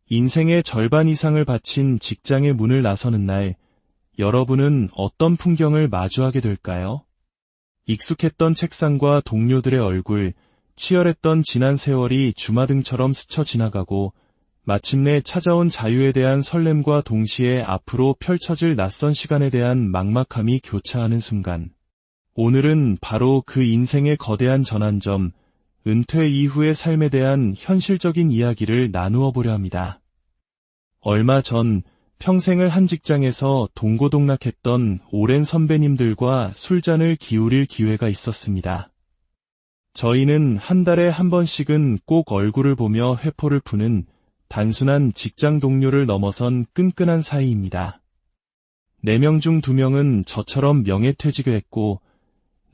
인생의 절반 이상을 바친 직장의 문을 나서는 날, 여러분은 어떤 풍경을 마주하게 될까요? 익숙했던 책상과 동료들의 얼굴, 치열했던 지난 세월이 주마등처럼 스쳐 지나가고 마침내 찾아온 자유에 대한 설렘과 동시에 앞으로 펼쳐질 낯선 시간에 대한 막막함이 교차하는 순간. 오늘은 바로 그 인생의 거대한 전환점, 은퇴 이후의 삶에 대한 현실적인 이야기를 나누어 보려 합니다. 얼마 전 평생을 한 직장에서 동고동락했던 오랜 선배님들과 술잔을 기울일 기회가 있었습니다. 저희는 한 달에 한 번씩은 꼭 얼굴을 보며 회포를 푸는 단순한 직장 동료를 넘어선 끈끈한 사이입니다. 4명 중 2명은 저처럼 명예퇴직을 했고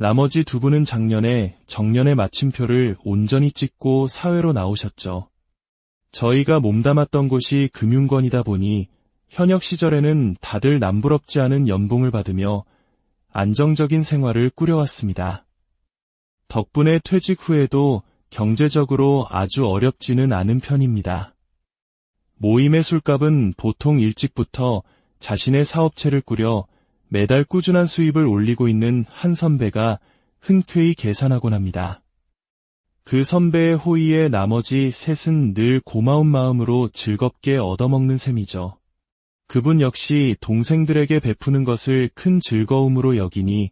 나머지 2분은 작년에 정년의 마침표를 온전히 찍고 사회로 나오셨죠. 저희가 몸담았던 곳이 금융권이다 보니 현역 시절에는 다들 남부럽지 않은 연봉을 받으며 안정적인 생활을 꾸려왔습니다. 덕분에 퇴직 후에도 경제적으로 아주 어렵지는 않은 편입니다. 모임의 술값은 보통 일찍부터 자신의 사업체를 꾸려 매달 꾸준한 수입을 올리고 있는 한 선배가 흔쾌히 계산하곤 합니다. 그 선배의 호의에 나머지 셋은 늘 고마운 마음으로 즐겁게 얻어먹는 셈이죠. 그분 역시 동생들에게 베푸는 것을 큰 즐거움으로 여기니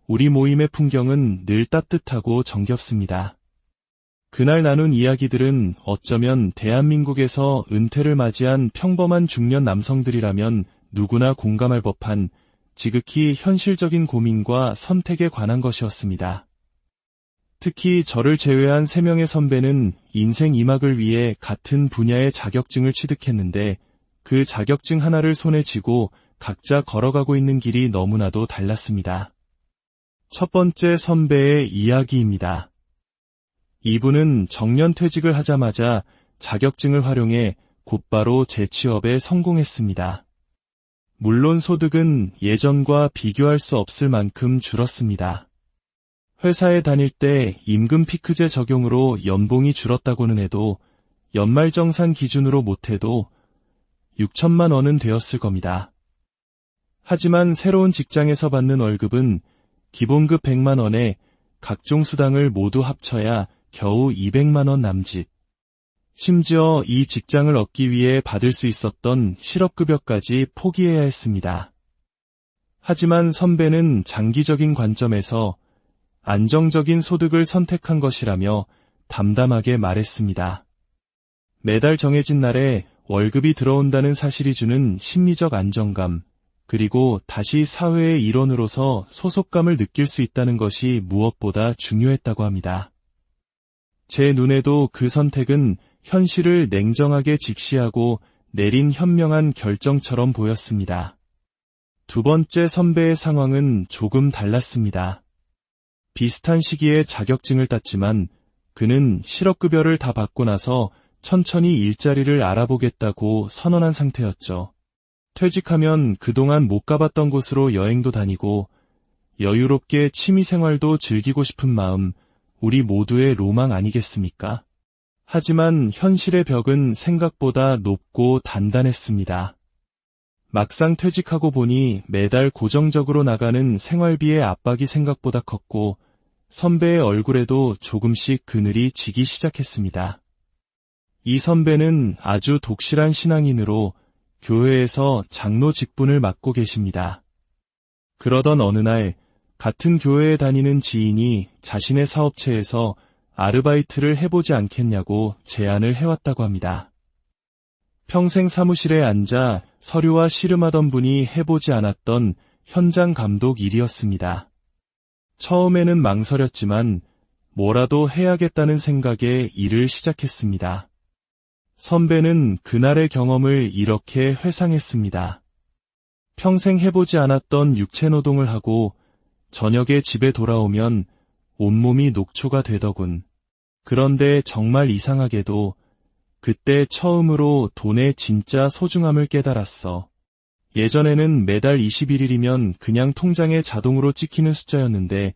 우리 모임의 풍경은 늘 따뜻하고 정겹습니다. 그날 나눈 이야기들은 어쩌면 대한민국에서 은퇴를 맞이한 평범한 중년 남성들이라면 누구나 공감할 법한 지극히 현실적인 고민과 선택에 관한 것이었습니다. 특히 저를 제외한 3명의 선배는 인생 2막을 위해 같은 분야의 자격증을 취득했는데 그 자격증 하나를 손에 쥐고 각자 걸어가고 있는 길이 너무나도 달랐습니다. 첫 번째 선배의 이야기입니다. 이분은 정년퇴직을 하자마자 자격증을 활용해 곧바로 재취업에 성공했습니다. 물론 소득은 예전과 비교할 수 없을 만큼 줄었습니다. 회사에 다닐 때 임금 피크제 적용으로 연봉이 줄었다고는 해도 연말정산 기준으로 못해도 6천만 원은 되었을 겁니다. 하지만 새로운 직장에서 받는 월급은 기본급 100만 원에 각종 수당을 모두 합쳐야 겨우 200만 원 남짓. 심지어 이 직장을 얻기 위해 받을 수 있었던 실업급여까지 포기해야 했습니다. 하지만 선배는 장기적인 관점에서 안정적인 소득을 선택한 것이라며 담담하게 말했습니다. 매달 정해진 날에 월급이 들어온다는 사실이 주는 심리적 안정감, 그리고 다시 사회의 일원으로서 소속감을 느낄 수 있다는 것이 무엇보다 중요했다고 합니다. 제 눈에도 그 선택은 현실을 냉정하게 직시하고 내린 현명한 결정처럼 보였습니다. 두 번째 선배의 상황은 조금 달랐습니다. 비슷한 시기에 자격증을 땄지만 그는 실업급여를 다 받고 나서 천천히 일자리를 알아보겠다고 선언한 상태였죠. 퇴직하면 그동안 못 가봤던 곳으로 여행도 다니고 여유롭게 취미생활도 즐기고 싶은 마음, 우리 모두의 로망 아니겠습니까? 하지만 현실의 벽은 생각보다 높고 단단했습니다. 막상 퇴직하고 보니 매달 고정적으로 나가는 생활비의 압박이 생각보다 컸고 선배의 얼굴에도 조금씩 그늘이 지기 시작했습니다. 이 선배는 아주 독실한 신앙인으로 교회에서 장로 직분을 맡고 계십니다. 그러던 어느 날 같은 교회에 다니는 지인이 자신의 사업체에서 아르바이트를 해보지 않겠냐고 제안을 해왔다고 합니다. 평생 사무실에 앉아 서류와 씨름하던 분이 해보지 않았던 현장 감독 일이었습니다. 처음에는 망설였지만 뭐라도 해야겠다는 생각에 일을 시작했습니다. 선배는 그날의 경험을 이렇게 회상했습니다. 평생 해보지 않았던 육체노동을 하고 저녁에 집에 돌아오면 온몸이 녹초가 되더군. 그런데 정말 이상하게도 그때 처음으로 돈의 진짜 소중함을 깨달았어. 예전에는 매달 21일이면 그냥 통장에 자동으로 찍히는 숫자였는데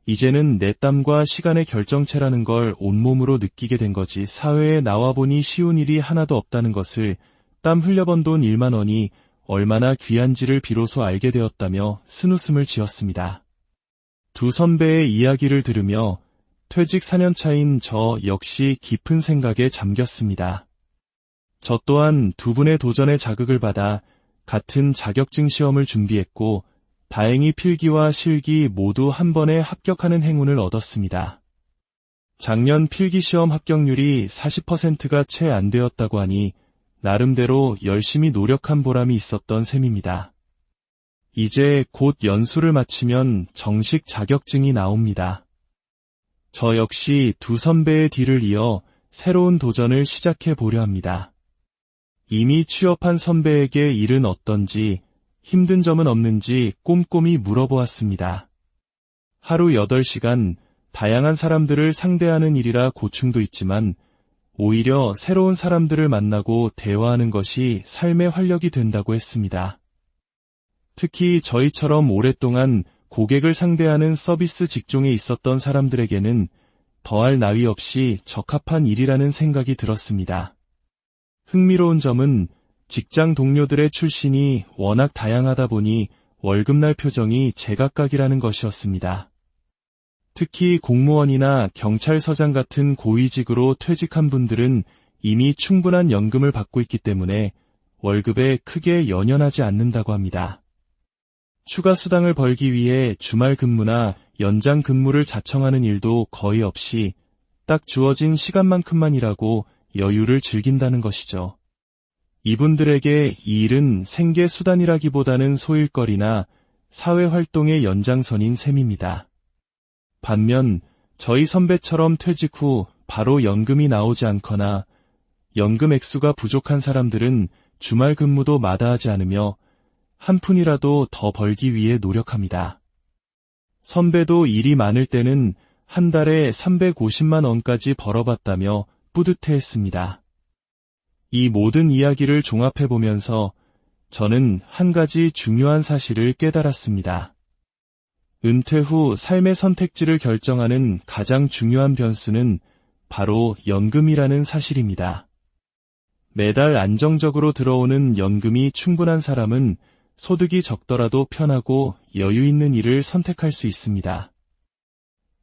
이제는 내 땀과 시간의 결정체라는 걸 온몸으로 느끼게 된 거지. 사회에 나와보니 쉬운 일이 하나도 없다는 것을, 땀 흘려번 돈 1만 원이 얼마나 귀한지를 비로소 알게 되었다며 쓴웃음을 지었습니다. 두 선배의 이야기를 들으며 퇴직 4년 차인 저 역시 깊은 생각에 잠겼습니다. 저 또한 두 분의 도전에 자극을 받아 같은 자격증 시험을 준비했고 다행히 필기와 실기 모두 한 번에 합격하는 행운을 얻었습니다. 작년 필기시험 합격률이 40%가 채 안 되었다고 하니 나름대로 열심히 노력한 보람이 있었던 셈입니다. 이제 곧 연수를 마치면 정식 자격증이 나옵니다. 저 역시 두 선배의 뒤를 이어 새로운 도전을 시작해 보려 합니다. 이미 취업한 선배에게 일은 어떤지, 힘든 점은 없는지 꼼꼼히 물어보았습니다. 하루 8시간 다양한 사람들을 상대하는 일이라 고충도 있지만 오히려 새로운 사람들을 만나고 대화하는 것이 삶의 활력이 된다고 했습니다. 특히 저희처럼 오랫동안 고객을 상대하는 서비스 직종에 있었던 사람들에게는 더할 나위 없이 적합한 일이라는 생각이 들었습니다. 흥미로운 점은 직장 동료들의 출신이 워낙 다양하다 보니 월급날 표정이 제각각이라는 것이었습니다. 특히 공무원이나 경찰서장 같은 고위직으로 퇴직한 분들은 이미 충분한 연금을 받고 있기 때문에 월급에 크게 연연하지 않는다고 합니다. 추가 수당을 벌기 위해 주말 근무나 연장 근무를 자청하는 일도 거의 없이 딱 주어진 시간만큼만 일하고 여유를 즐긴다는 것이죠. 이분들에게 이 일은 생계 수단이라기보다는 소일거리나 사회활동의 연장선인 셈입니다. 반면 저희 선배처럼 퇴직 후 바로 연금이 나오지 않거나 연금 액수가 부족한 사람들은 주말 근무도 마다하지 않으며 한 푼이라도 더 벌기 위해 노력합니다. 선배도 일이 많을 때는 한 달에 350만 원까지 벌어봤다며 뿌듯해했습니다. 이 모든 이야기를 종합해보면서 저는 한 가지 중요한 사실을 깨달았습니다. 은퇴 후 삶의 선택지를 결정하는 가장 중요한 변수는 바로 연금이라는 사실입니다. 매달 안정적으로 들어오는 연금이 충분한 사람은 소득이 적더라도 편하고 여유 있는 일을 선택할 수 있습니다.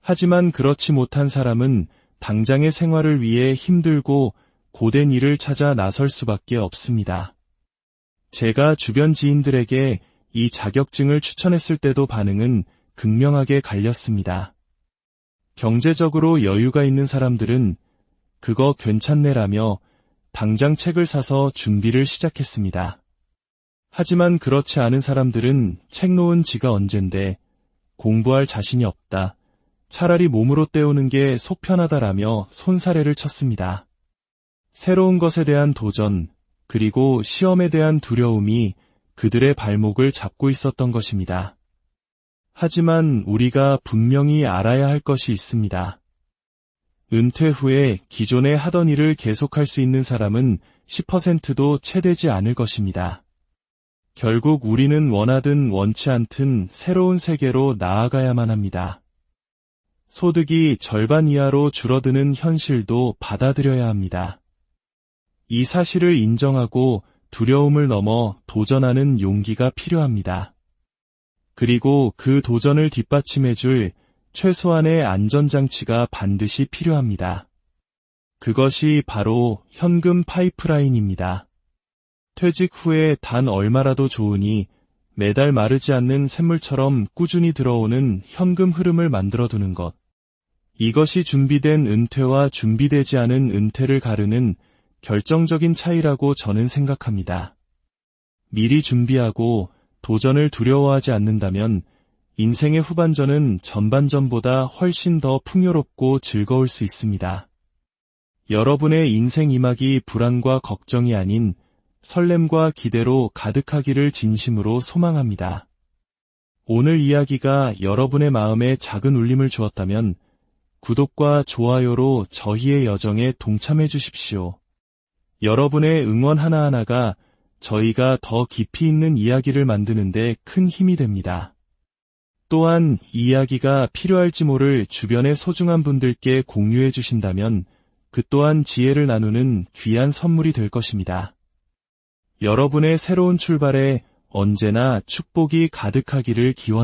하지만 그렇지 못한 사람은 당장의 생활을 위해 힘들고 고된 일을 찾아 나설 수밖에 없습니다. 제가 주변 지인들에게 이 자격증을 추천했을 때도 반응은 극명하게 갈렸습니다. 경제적으로 여유가 있는 사람들은 그거 괜찮네라며 당장 책을 사서 준비를 시작했습니다. 하지만 그렇지 않은 사람들은 책 놓은 지가 언젠데 공부할 자신이 없다. 차라리 몸으로 때우는 게 속 편하다라며 손사래를 쳤습니다. 새로운 것에 대한 도전, 그리고 시험에 대한 두려움이 그들의 발목을 잡고 있었던 것입니다. 하지만 우리가 분명히 알아야 할 것이 있습니다. 은퇴 후에 기존에 하던 일을 계속할 수 있는 사람은 10%도 채 되지 않을 것입니다. 결국 우리는 원하든 원치 않든 새로운 세계로 나아가야만 합니다. 소득이 절반 이하로 줄어드는 현실도 받아들여야 합니다. 이 사실을 인정하고 두려움을 넘어 도전하는 용기가 필요합니다. 그리고 그 도전을 뒷받침해줄 최소한의 안전장치가 반드시 필요합니다. 그것이 바로 현금 파이프라인입니다. 퇴직 후에 단 얼마라도 좋으니 매달 마르지 않는 샘물처럼 꾸준히 들어오는 현금 흐름을 만들어두는 것. 이것이 준비된 은퇴와 준비되지 않은 은퇴를 가르는 결정적인 차이라고 저는 생각합니다. 미리 준비하고 도전을 두려워하지 않는다면 인생의 후반전은 전반전보다 훨씬 더 풍요롭고 즐거울 수 있습니다. 여러분의 인생 이막이 불안과 걱정이 아닌 설렘과 기대로 가득하기를 진심으로 소망합니다. 오늘 이야기가 여러분의 마음에 작은 울림을 주었다면 구독과 좋아요로 저희의 여정에 동참해 주십시오. 여러분의 응원 하나하나가 저희가 더 깊이 있는 이야기를 만드는 데 큰 힘이 됩니다. 또한 이야기가 필요할지 모를 주변의 소중한 분들께 공유해 주신다면 그 또한 지혜를 나누는 귀한 선물이 될 것입니다. 여러분의 새로운 출발에 언제나 축복이 가득하기를 기원합니다.